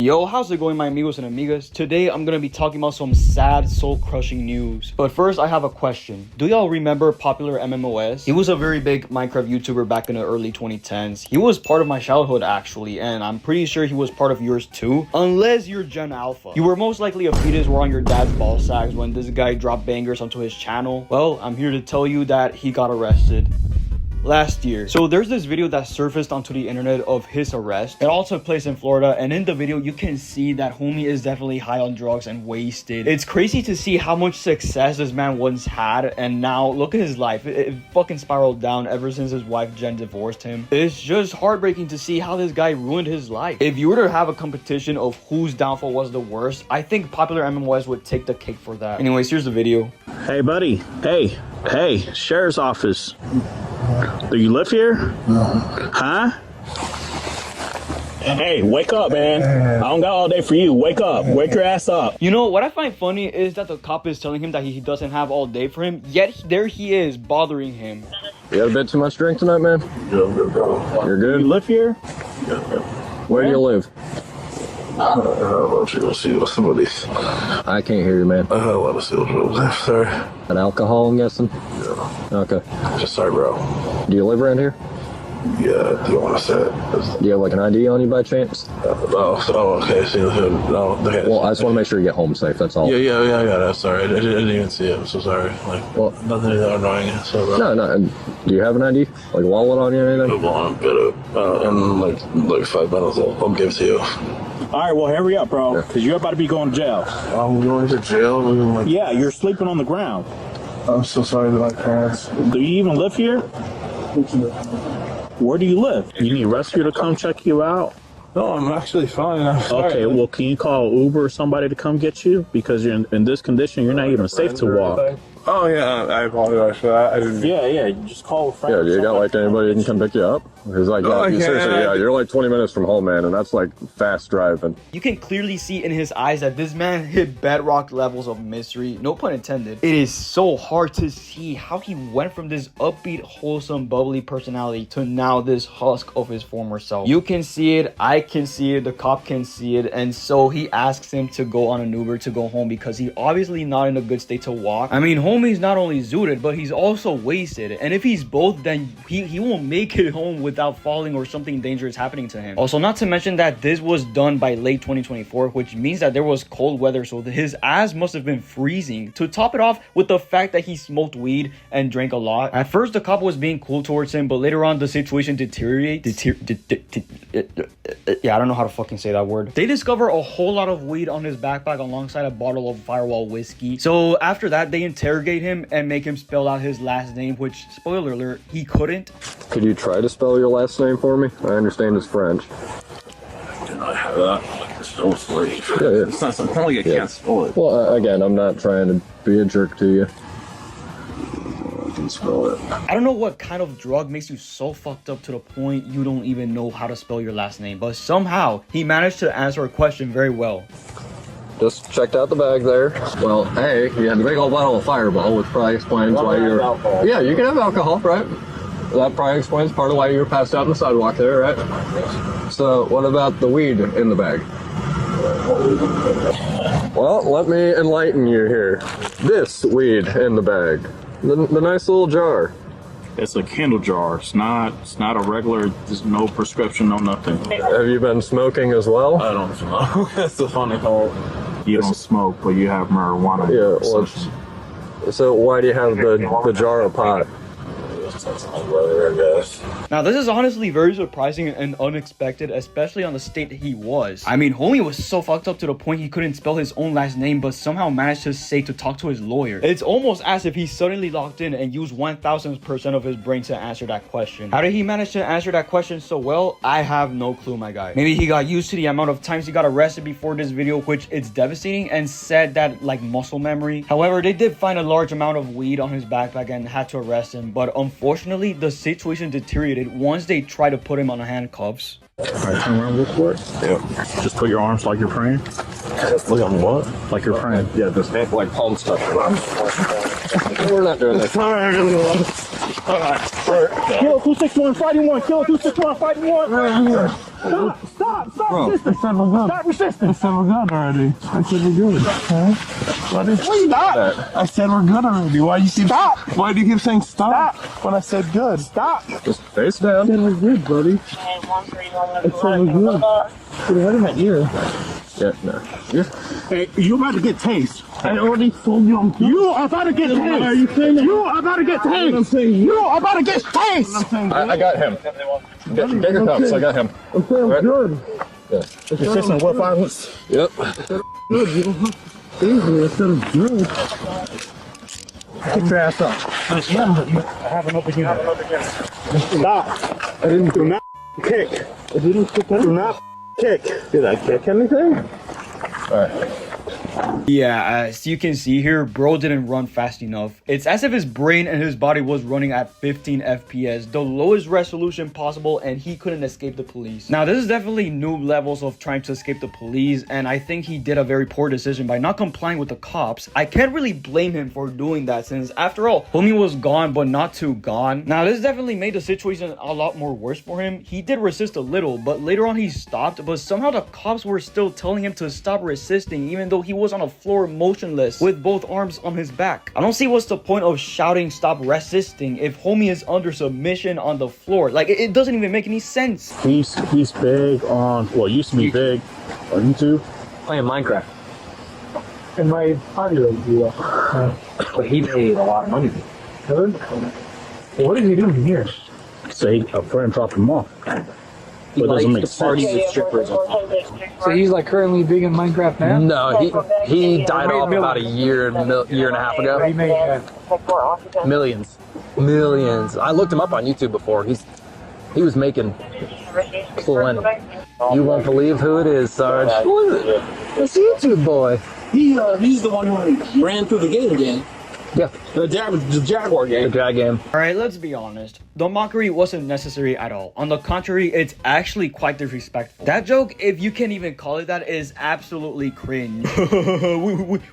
Yo, how's it going, my amigos and amigas? Today I'm gonna be talking about some sad, soul-crushing news. But first, I have a question. Do y'all remember PopularMMOS? He was a very big Minecraft YouTuber back in the early 2010s. He was part of my childhood, actually, and I'm pretty sure he was part of yours too, unless you're Gen Alpha. You were most likely a fetus or on your dad's ball sacks when this guy dropped bangers onto his channel. Well, I'm here to tell you that he got arrested last year. So there's this video that surfaced onto the internet of his arrest. It all took place in Florida, and in the video you can see that homie is definitely high on drugs and wasted. It's crazy to see how much success this man once had, and now look at his life. It fucking spiraled down ever since his wife Jen divorced him. It's just heartbreaking to see how this guy ruined his life. If you were to have a competition of whose downfall was the worst, I think PopularMMOS would take the cake for that. Anyways, here's the video. Hey buddy, hey, sheriff's office. Do you live here? Huh? Hey, wake up, man. I don't got all day for you. Wake up. Wake your ass up. You know, what I find funny is that the cop is telling him that he doesn't have all day for him, yet there he is bothering him. You had a bit too much drink tonight, man? Yeah, I'm good, bro. You're good? You live here? Yeah. Where do you live? I want you to see what some of these. I can't hear you, man. I had a lot of seals left. Sorry. An alcohol, I'm guessing? Yeah. Okay. Just sorry, bro. Do you live around here? Yeah, do you want to say it? Do you have like an ID on you by chance? Okay. See, no, okay. Well, I just want to make sure you get home safe, that's all. Yeah, I got it. Sorry. I didn't even see it. I'm so sorry. Like, Well, nothing that annoying. So, bro. No. Do you have an ID? Like a wallet on you or anything? I'm good. In like 5 minutes, I'll give it to you. All right, well, hurry up, bro, because you're about to be going to jail. I'm going to jail? Yeah, you're sleeping on the ground. I'm so sorry to my parents. Do you even live here? Where do you live? You need rescue to come check you out? No, I'm actually fine. I'm sorry. Okay, well, can you call Uber or somebody to come get you? Because you're in this condition, you're not even safe to walk. Oh, yeah, I apologize for that. I didn't... Yeah, you just call a friend. Yeah, do you got like anybody who can come pick you up? Because like, No, I can't. seriously, yeah, you're like 20 minutes from home, man, and that's like fast driving. You can clearly see in his eyes that this man hit bedrock levels of misery, no pun intended. It is so hard to see how he went from this upbeat, wholesome, bubbly personality to now this husk of his former self. You can see it, I can see it, the cop can see it, and so he asks him to go on an Uber to go home because he obviously not in a good state to walk. I mean, homie's not only zooted, but he's also wasted, and if he's both, then he won't make it home without falling or something dangerous happening to him. Also, not to mention that this was done by late 2024, which means that there was cold weather, so his ass must have been freezing. To top it off with the fact that he smoked weed and drank a lot. At first, the cop was being cool towards him, but later on, the situation deteriorates. Yeah, I don't know how to fucking say that word. They discover a whole lot of weed on his backpack alongside a bottle of Firewall whiskey. So after that, they interrogate him and make him spell out his last name, which, spoiler alert, he couldn't. Could you try to spell your last name for me? I understand it's French. Did I have that? Like, it's so sweet. Yeah. It's not like I can't spell it. Well, again, I'm not trying to be a jerk to you. I can spell it. I don't know what kind of drug makes you so fucked up to the point you don't even know how to spell your last name, but somehow he managed to answer a question very well. Just checked out the bag there. Well, hey, you had the big old bottle of Fireball, which probably explains why you're... Alcohol. Yeah, you can have alcohol, right? That probably explains part of why you were passed out on the sidewalk there, right? So, what about the weed in the bag? Well, let me enlighten you here. This weed in the bag. The nice little jar. It's a candle jar. It's not a regular, there's no prescription, no nothing. Have you been smoking as well? I don't know. That's the funny part. You don't smoke, but you have marijuana. Yeah, well, so why do you have the jar of pot? That's my brother, I guess. Now, this is honestly very surprising and unexpected, especially on the state he was. I mean, homie was so fucked up to the point he couldn't spell his own last name, but somehow managed to say to talk to his lawyer. It's almost as if he suddenly locked in and used 1000% of his brain to answer that question. How did he manage to answer that question so well? I have no clue, my guy. Maybe he got used to the amount of times he got arrested before this video, which it's devastating, and said that like muscle memory. However, they did find a large amount of weed on his backpack and had to arrest him, but unfortunately, the situation deteriorated once they tried to put him on handcuffs. All right, turn around real quick. Yeah. Just put your arms like you're praying. Look on what? Like you're praying. Yeah, just like palm stuff. We're not doing this. Kill 261 fighting one. Kill 261 fighting one. Stop Bro. resisting. Stop resisting. I said we're good already. I said we're good. Buddy. Stop. I said we're good already. Why you keep stop? Why do you keep saying stop? When I said good. Stop. Just face down. I said we're good, buddy. I said we're good. Put it right in my ear. Yeah, no. Hey, you about to get tased. I already told you I'm good. You are about to get tased. Are you saying that? You are about to get tased. I'm saying you are about to get tased. I got him. Get your cups. I got him. I'm saying I'm good. Yeah. You're facing what violence? Yep. Good. You don't have to tase me. I said I'm good. Get your ass up. I am, but you have an open hand. Stop. I didn't do not kick. I didn't do not kick. Did I kick anything? Alright. Yeah, as you can see here, bro didn't run fast enough. It's as if his brain and his body was running at 15 FPS, the lowest resolution possible, and he couldn't escape the police. Now, this is definitely noob levels of trying to escape the police, and I think he did a very poor decision by not complying with the cops. I can't really blame him for doing that, since after all, homie was gone, but not too gone. Now, this definitely made the situation a lot more worse for him. He did resist a little, but later on he stopped, but somehow the cops were still telling him to stop resisting, even though he was on a floor motionless with both arms on his back. I don't see what's the point of shouting stop resisting if homie is under submission on the floor. Like, it doesn't even make any sense. He's big on, well, used to be big on YouTube. Playing Minecraft, And my audio deal. but he made a lot of money. Good. What is he doing here? Say a friend dropped him off. He But it doesn't likes make to party sense. with strippers. So he's like currently big in Minecraft now? No, he died off about a year and a half He ago. made Millions. I looked him up on YouTube before. He was making plenty. You won't believe who it is, Sarge. Who is it? It's YouTube boy. He's the one who ran through the gate again. Yeah, The Jaguar the game. drag game. Alright, let's be honest. The mockery wasn't necessary at all. On the contrary, it's actually quite disrespectful. That joke, if you can even call it that, is absolutely cringe.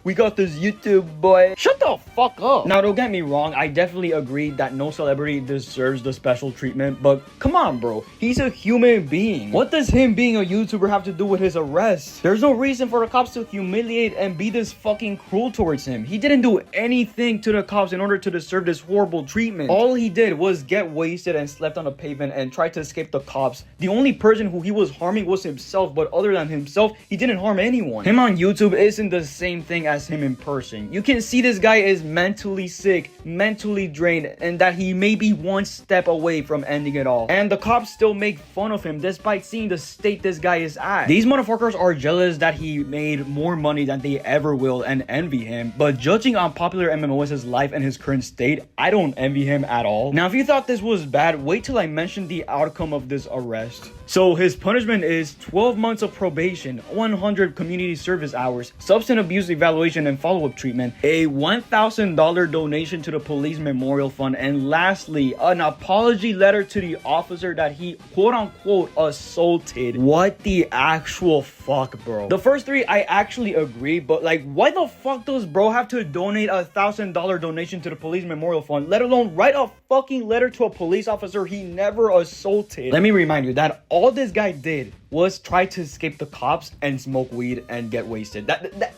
we got this YouTube boy. Shut the fuck up. Now, don't get me wrong. I definitely agree that no celebrity deserves the special treatment. But come on, bro. He's a human being. What does him being a YouTuber have to do with his arrest? There's no reason for the cops to humiliate and be this fucking cruel towards him. He didn't do anything to the cops in order to deserve this horrible treatment. All he did was get wasted and slept on the pavement and tried to escape the cops. The only person who he was harming was himself, but other than himself, he didn't harm anyone. Him on YouTube isn't the same thing as him in person. You can see this guy is mentally sick, mentally drained, and that he may be one step away from ending it all. And the cops still make fun of him despite seeing the state this guy is at. These motherfuckers are jealous that he made more money than they ever will and envy him. But judging on PopularMMOS' life and his current state, I don't envy him at all. Now, if you thought this was bad, wait till I mention the outcome of this arrest. So his punishment is 12 months of probation, 100 community service hours, substance abuse evaluation and follow-up treatment, a $1,000 donation to the police memorial fund, and lastly, an apology letter to the officer that he quote-unquote assaulted. What the actual fuck, bro? The first three I actually agree, but like, why the fuck does bro have to donate a $1,000 donation to the police memorial fund, let alone write a fucking letter to a police officer he never assaulted? Let me remind you that all this guy did was try to escape the cops and smoke weed and get wasted.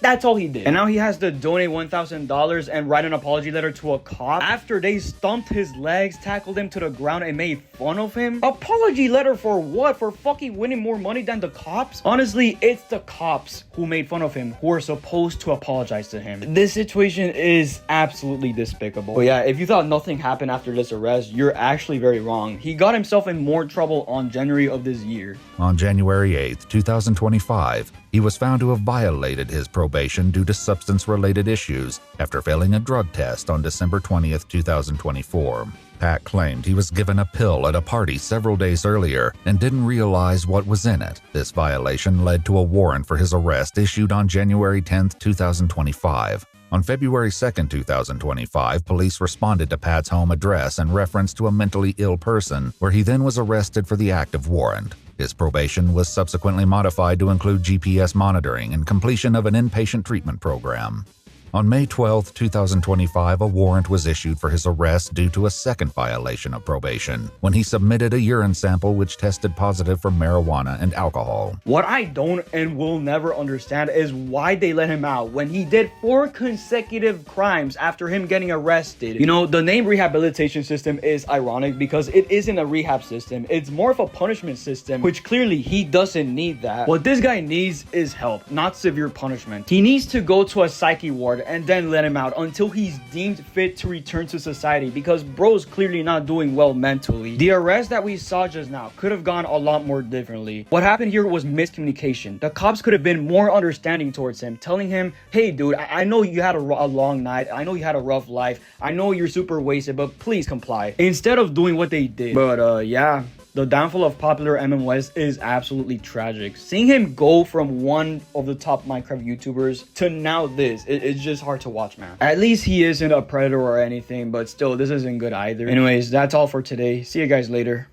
That's all he did. And now he has to donate $1,000 and write an apology letter to a cop after they stomped his legs, tackled him to the ground, and made fun of him. Apology letter for what? For fucking winning more money than the cops? Honestly, it's the cops who made fun of him who are supposed to apologize to him. This situation is absolutely despicable. But yeah, if you thought nothing happened after this arrest, you're actually very wrong. He got himself in more trouble on January of this year. On January 8, 2025, he was found to have violated his probation due to substance-related issues after failing a drug test on December 20, 2024. Pat claimed he was given a pill at a party several days earlier and didn't realize what was in it. This violation led to a warrant for his arrest issued on January 10, 2025. On February 2, 2025, police responded to Pat's home address in reference to a mentally ill person, where he then was arrested for the active warrant. His probation was subsequently modified to include GPS monitoring and completion of an inpatient treatment program. On May 12, 2025, a warrant was issued for his arrest due to a second violation of probation, when he submitted a urine sample which tested positive for marijuana and alcohol. What I don't and will never understand is why they let him out when he did 4 consecutive crimes after him getting arrested. You know, the name rehabilitation system is ironic because it isn't a rehab system. It's more of a punishment system, which clearly he doesn't need that. What this guy needs is help, not severe punishment. He needs to go to a psyche ward and then let him out until he's deemed fit to return to society, because bro's clearly not doing well mentally. The arrest that we saw just now could have gone a lot more differently. What happened here was miscommunication. The cops could have been more understanding towards him, telling him, hey dude, I know you had a long night, I know you had a rough life, I know you're super wasted, but please comply, instead of doing what they did. But yeah, the downfall of PopularMMOS is absolutely tragic. Seeing him go from one of the top Minecraft YouTubers to now this, it's just hard to watch, man. At least he isn't a predator or anything, but still, this isn't good either. Anyways, that's all for today. See you guys later.